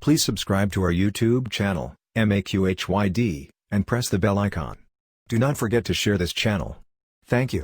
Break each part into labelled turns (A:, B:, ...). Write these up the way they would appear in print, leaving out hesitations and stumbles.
A: Please subscribe to our YouTube channel, MAQHYD, and press the bell icon. Do not forget to share this channel. Thank you.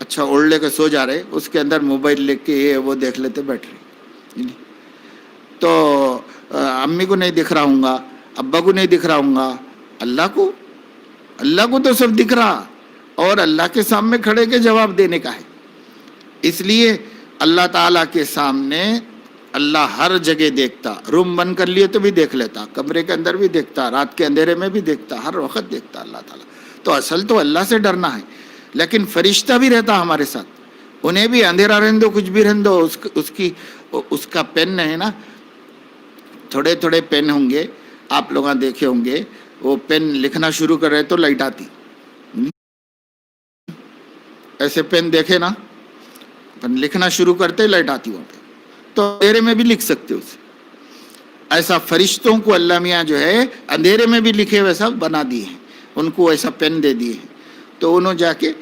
B: اچھا اوڑھ لے کے سو جا رہے, اس کے اندر mobile لے کے یہ وہ دیکھ لیتے بیٹھ رہے. تو امی کو نہیں دکھ رہا ہوں گا, ابا کو نہیں دکھ رہا ہوں گا, اللہ کو تو سب دکھ رہا, اور اللہ کے سامنے کھڑے کے جواب دینے کا ہے. اس لیے اللہ تعالیٰ کے سامنے اللہ ہر جگہ دیکھتا, روم بند کر لیے تو بھی دیکھ لیتا, کمرے کے اندر بھی دیکھتا, رات کے اندھیرے میں بھی دیکھتا, ہر وقت دیکھتا اللہ تعالیٰ. تو اصل تو اللہ سے ڈرنا ہے. لیکن فرشتہ بھی رہتا ہمارے ساتھ, انہیں بھی اندھیرا رہنے دو, کچھ بھی رہنے دو, اس کا پین ہے نا, تھوڑے تھوڑے پین ہوں گے, آپ لوگ دیکھے ہوں گے, وہ پین لکھنا شروع کر رہے تو لائٹ آتی, ایسے پین دیکھے نا, لکھنا شروع کرتے لائٹ آتی وہاں پہ, تو اندھیرے میں بھی لکھ سکتے اسے. ایسا فرشتوں کو اللہ میاں جو ہے اندھیرے میں بھی لکھے ویسا بنا دیے ہیں, ان کو ایسا پین دے دیے ہیں, تو انہوں جا کے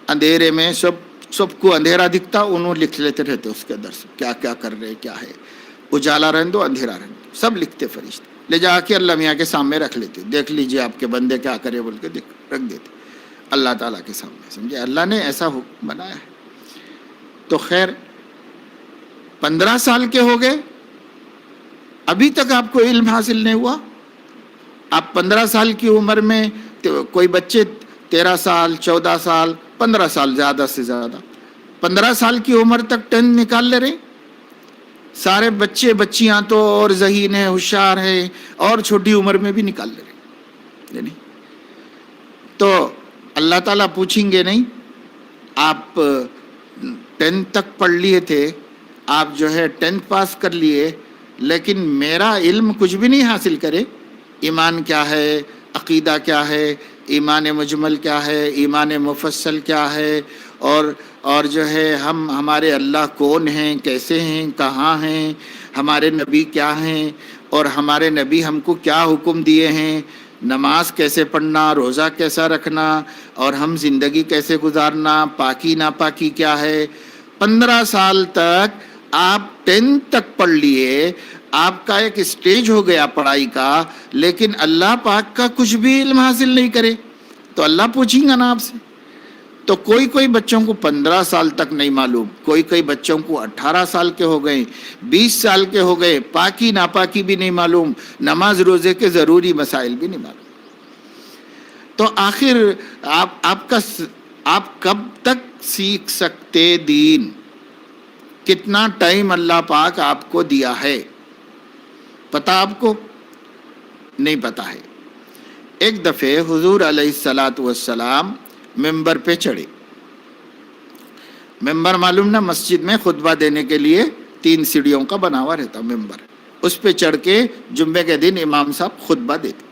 B: اندھیرے میں سب کو اندھیرا دکھتا, انہوں لکھ لیتے رہتے اس کے اندر سے کیا کیا کر رہے, کیا ہے, اجالا رہنے دو, اندھیرا رہنے دو, سب لکھتے فرشتے, لے جا کے اللہ میاں کے سامنے رکھ لیتے, دیکھ لیجئے آپ کے بندے کیا کرے بول کے رکھ دیتے اللہ تعالیٰ کے سامنے. سمجھے, اللہ نے ایسا حکم بنایا ہے. تو خیر 15 سال کے ہو گئے, ابھی تک آپ کو علم حاصل نہیں ہوا. آپ 15 سال کی عمر میں, کوئی بچے 13 سال 14 سال 15 سال زیادہ سے زیادہ 15 سال کی عمر تک 10 نکال لے رہے. سارے بچے بچیاں تو اور ذہین ہیں, ہوشیار ہیں, اور چھوٹی عمر میں بھی نکال لے رہے. تو اللہ تعالیٰ پوچھیں گے نہیں, آپ 10 تک پڑھ لیے تھے, آپ جو ہے 10 پاس کر لیے, لیکن میرا علم کچھ بھی نہیں حاصل کرے, ایمان کیا ہے, عقیدہ کیا ہے, ایمان مجمل کیا ہے, ایمان مفصل کیا ہے, اور جو ہے ہمارے اللہ کون ہیں, کیسے ہیں, کہاں ہیں, ہمارے نبی کیا ہیں, اور ہمارے نبی ہم کو کیا حکم دیے ہیں, نماز کیسے پڑھنا, روزہ کیسا رکھنا, اور ہم زندگی کیسے گزارنا, پاکی ناپاکی کیا ہے. 15 سال تک آپ 10 تک پڑھ لیے, آپ کا ایک اسٹیج ہو گیا پڑھائی کا, لیکن اللہ پاک کا کچھ بھی علم حاصل نہیں کرے تو اللہ پوچھیں گا نا آپ سے. تو کوئی بچوں کو 15 سال تک نہیں معلوم, کوئی بچوں کو 18 سال کے ہو گئے, 20 سال کے ہو گئے, پاکی ناپاکی بھی نہیں معلوم, نماز روزے کے ضروری مسائل بھی نہیں معلوم. تو آخر آپ کب تک سیکھ سکتے دین؟ کتنا ٹائم اللہ پاک آپ کو دیا ہے پتہ آپ کو نہیں پتا ہے. ایک دفعہ حضور علیہ الصلاۃ والسلام ممبر پہ چڑھے. ممبر معلوم نا, مسجد میں خطبہ دینے کے لیے 3 سیڑھیوں کا بنا ہوا رہتا ممبر, اس پہ چڑھ کے جمعے کے دن امام صاحب خطبہ دیتے.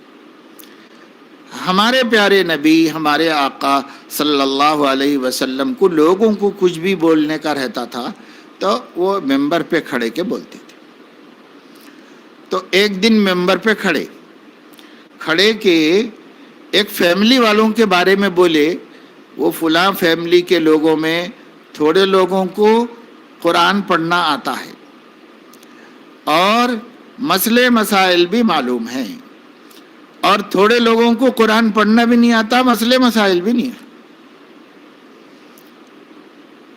B: ہمارے پیارے نبی, ہمارے آقا صلی اللہ علیہ وسلم کو لوگوں کو کچھ بھی بولنے کا رہتا تھا تو وہ ممبر پہ کھڑے کے بولتے تھے. تو ایک دن ممبر پہ کھڑے کے ایک فیملی والوں کے بارے میں بولے, وہ فلاں فیملی کے لوگوں میں تھوڑے لوگوں کو قرآن پڑھنا آتا ہے اور مسئلے مسائل بھی معلوم ہیں, اور تھوڑے لوگوں کو قرآن پڑھنا بھی نہیں آتا, مسئلے مسائل بھی نہیں ہے.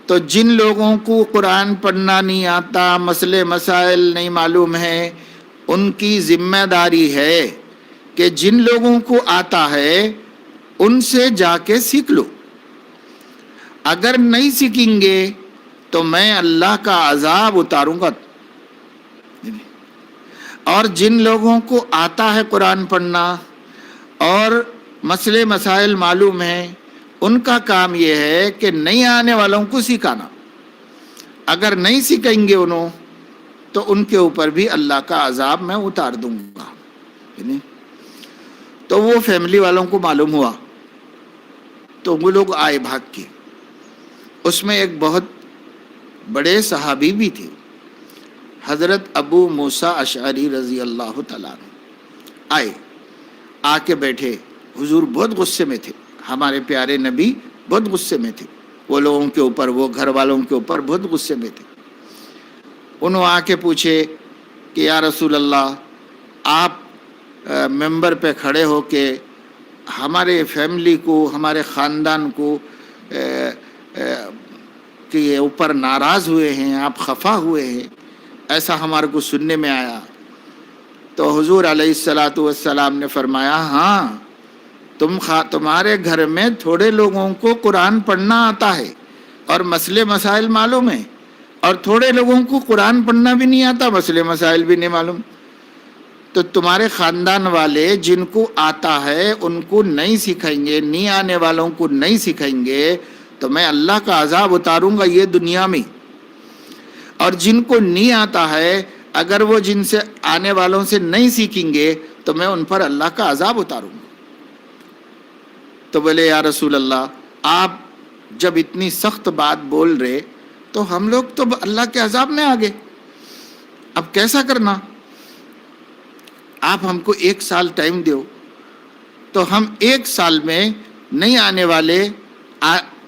B: تو جن لوگوں کو قرآن پڑھنا نہیں آتا, مسئلے مسائل نہیں معلوم ہیں, ان کی ذمہ داری ہے کہ جن لوگوں کو آتا ہے ان سے جا کے سیکھ لو. اگر نہیں سیکھیں گے تو میں اللہ کا عذاب اتاروں گا. اور جن لوگوں کو آتا ہے قرآن پڑھنا اور مسئلے مسائل معلوم ہیں, ان کا کام یہ ہے کہ نہیں آنے والوں کو سکھانا. اگر نہیں سکھائیں گے انہوں تو ان کے اوپر بھی اللہ کا عذاب میں اتار دوں گا. تو وہ فیملی والوں کو معلوم ہوا تو وہ لوگ آئے بھاگ کے. اس میں ایک بہت بڑے صحابی بھی تھے, حضرت ابو موسیٰ اشعری رضی اللہ تعالیٰ عنہ. آئے, آ کے بیٹھے. حضور بہت غصے میں تھے, ہمارے پیارے نبی بہت غصے میں تھے, وہ لوگوں کے اوپر, وہ گھر والوں کے اوپر بہت غصے میں تھے. انہوں آ کے پوچھے کہ یا رسول اللہ, آپ ممبر پہ کھڑے ہو کے ہمارے فیملی کو, ہمارے خاندان کو کے اوپر ناراض ہوئے ہیں، آپ خفا ہوئے ہیں، ایسا ہمارے کو سننے میں آیا۔ تو حضور علیہ الصلاۃ والسلام نے فرمایا ہاں، تمہارے گھر میں تھوڑے لوگوں کو قرآن پڑھنا آتا ہے اور مسئلے مسائل معلوم ہیں، اور تھوڑے لوگوں کو قرآن پڑھنا بھی نہیں آتا، مسئلے مسائل بھی نہیں معلوم۔ تو تمہارے خاندان والے جن کو آتا ہے ان کو نہیں سکھائیں گے، نہیں آنے والوں کو نہیں سکھائیں گے تو میں اللہ کا عذاب اتاروں گا یہ دنیا میں، اور جن کو نہیں آتا ہے اگر وہ جن سے آنے والوں سے نہیں سیکھیں گے تو میں ان پر اللہ کا عذاب اتاروں گا۔ تو بولے یا رسول اللہ، آپ جب اتنی سخت بات بول رہے تو ہم لوگ تو اللہ کے عذاب میں آ گئے، اب کیسا کرنا؟ آپ ہم کو 1 سال ٹائم دیو تو ہم 1 سال میں نہیں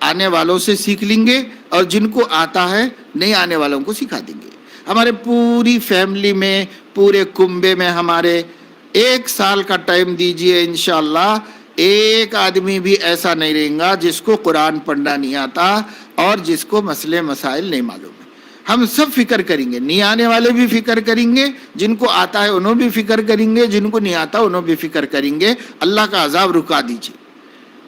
B: آنے والوں سے سیکھ لیں گے، اور جن کو آتا ہے نہیں آنے والوں کو سکھا دیں گے۔ ہمارے پوری فیملی میں، پورے کنبے میں ہمارے 1 سال کا ٹائم دیجئے، انشاءاللہ ایک آدمی بھی ایسا نہیں رہیں گا جس کو قرآن پڑھنا نہیں آتا اور جس کو مسئلے مسائل نہیں معلوم ہے۔ ہم سب فکر کریں گے، نہیں آنے والے بھی فکر کریں گے، جن کو آتا ہے انہوں بھی فکر کریں گے، جن کو نہیں آتا انہوں بھی فکر کریں گے۔ اللہ کا عذاب رکا دیجئے،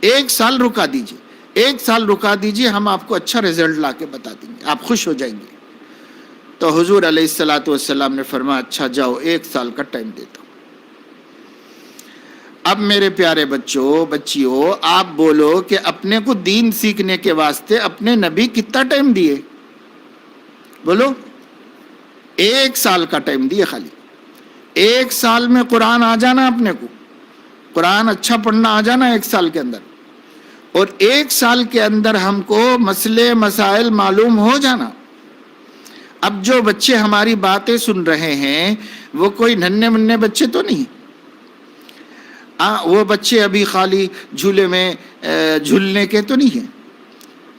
B: 1 سال رکا دیجئے، 1 سال رکا دیجئے، ہم آپ کو اچھا رزلٹ لا کے بتا دیں گے، آپ خوش ہو جائیں گے۔ تو حضور علیہ الصلاۃ والسلام نے فرمایا اچھا جاؤ، 1 سال کا ٹائم دیتا ہوں۔ اب میرے پیارے بچوں بچیوں، آپ بولو کہ اپنے کو دین سیکھنے کے واسطے اپنے نبی کتنا ٹائم دیے؟ بولو، 1 سال کا ٹائم دیے خالی۔ 1 سال میں قرآن آ جانا، اپنے کو قرآن اچھا پڑھنا آ جانا 1 سال کے اندر، اور 1 سال کے اندر ہم کو مسئلے مسائل معلوم ہو جانا۔ اب جو بچے ہماری باتیں سن رہے ہیں وہ کوئی ننھے منھے بچے تو نہیں، وہ بچے ابھی خالی جھولے میں جھولنے کے تو نہیں ہیں،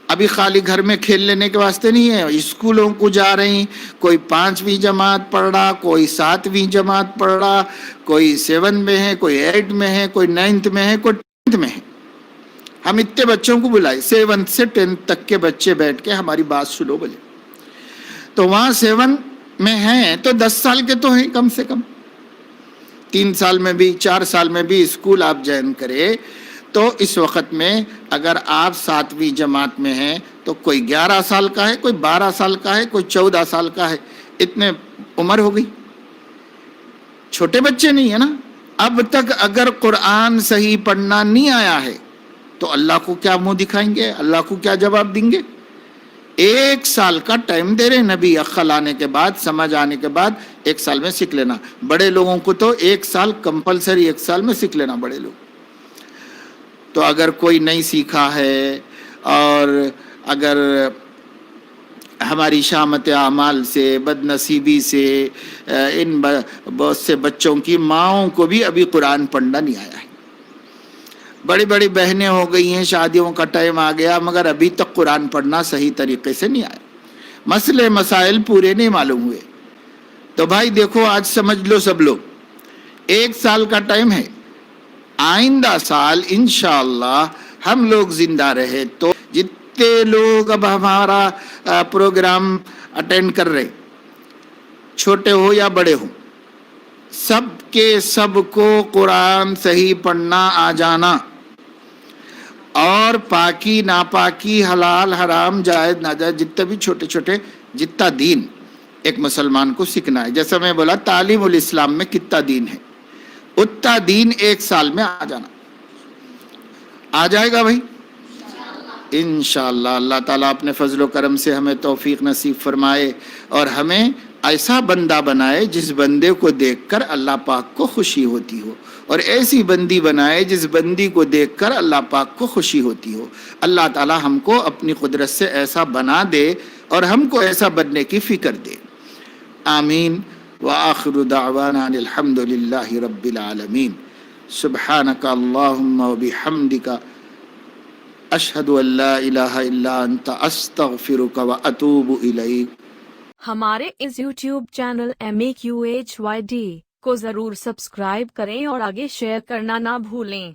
B: ابھی خالی گھر میں کھیل لینے کے واسطے نہیں ہے، اسکولوں کو جا رہی، کوئی 5ویں جماعت پڑھ رہا، کوئی 7ویں جماعت پڑھ رہا، کوئی 7 میں ہے، کوئی 8 میں ہے، کوئی 9th میں ہے، کوئی 10th میں ہے۔ ہم اتنے بچوں کو بلائے، 7 سے 10 تک کے بچے بیٹھ کے ہماری بات سنو بولے، تو وہاں 7 میں ہیں تو 10 سال کے تو ہیں کم سے کم، 3 سال میں بھی 4 سال میں بھی اسکول آپ جوائن کرے، تو اس وقت میں اگر آپ 7ویں جماعت میں ہیں تو کوئی 11 سال کا ہے، کوئی 12 سال کا ہے، کوئی 14 سال کا ہے، اتنے عمر ہو گئی، چھوٹے بچے نہیں ہے نا۔ اب تک اگر قرآن صحیح پڑھنا نہیں آیا ہے تو اللہ کو کیا منہ دکھائیں گے، اللہ کو کیا جواب دیں گے؟ 1 سال کا ٹائم دے رہے نبی، عقل آنے کے بعد، سمجھ آنے کے بعد 1 سال میں سیکھ لینا۔ بڑے لوگوں کو تو 1 سال کمپلسری، 1 سال میں سیکھ لینا بڑے لوگ۔ تو اگر کوئی نہیں سیکھا ہے، اور اگر ہماری شامت اعمال سے، بد نصیبی سے ان بہت سے بچوں کی ماؤں کو بھی ابھی قرآن پڑھنا نہیں آیا ہے، بڑی بڑی بہنیں ہو گئی ہیں، شادیوں کا ٹائم آ گیا، مگر ابھی تک قرآن پڑھنا صحیح طریقے سے نہیں آیا، مسئلے مسائل پورے نہیں معلوم ہوئے۔ تو بھائی دیکھو، آج سمجھ لو سب لوگ، 1 سال کا ٹائم ہے، آئندہ سال انشاءاللہ ہم لوگ زندہ رہے تو جتنے لوگ اب ہمارا پروگرام اٹینڈ کر رہے، چھوٹے ہو یا بڑے ہو، سب کے سب کو قرآن صحیح پڑھنا آ جانا، اور پاکی ناپاکی، حلال حرام، جائز ناجائز، جتنے بھی چھوٹے چھوٹے، جتنا دین ایک مسلمان کو سیکھنا ہے، جیسا میں بولا تعلیم الاسلام میں کتنا دین ہے، اتنا دین 1 سال میں آ جانا، آ جائے گا بھائی انشاءاللہ۔ اللہ تعالیٰ اپنے فضل و کرم سے ہمیں توفیق نصیب فرمائے، اور ہمیں ایسا بندہ بنائے جس بندے کو دیکھ کر اللہ پاک کو خوشی ہوتی ہو، اور ایسی بندی بنائے جس بندی کو دیکھ کر اللہ پاک کو خوشی ہوتی ہو۔ اللہ تعالیٰ ہم کو اپنی قدرت سے ایسا بنا دے اور ہم کو ایسا بننے کی فکر دے، آمین۔ وآخر دعوانا الحمد للہ رب العالمین۔ سبحانک اللہم وبحمدک، اشہد ان لا الہ الا انت، استغفرک واتوب الیک۔
C: ہمارے اس یوٹیوب چینل MEQHYD کو ضرور سبسکرائب کریں اور آگے شیئر کرنا نہ بھولیں۔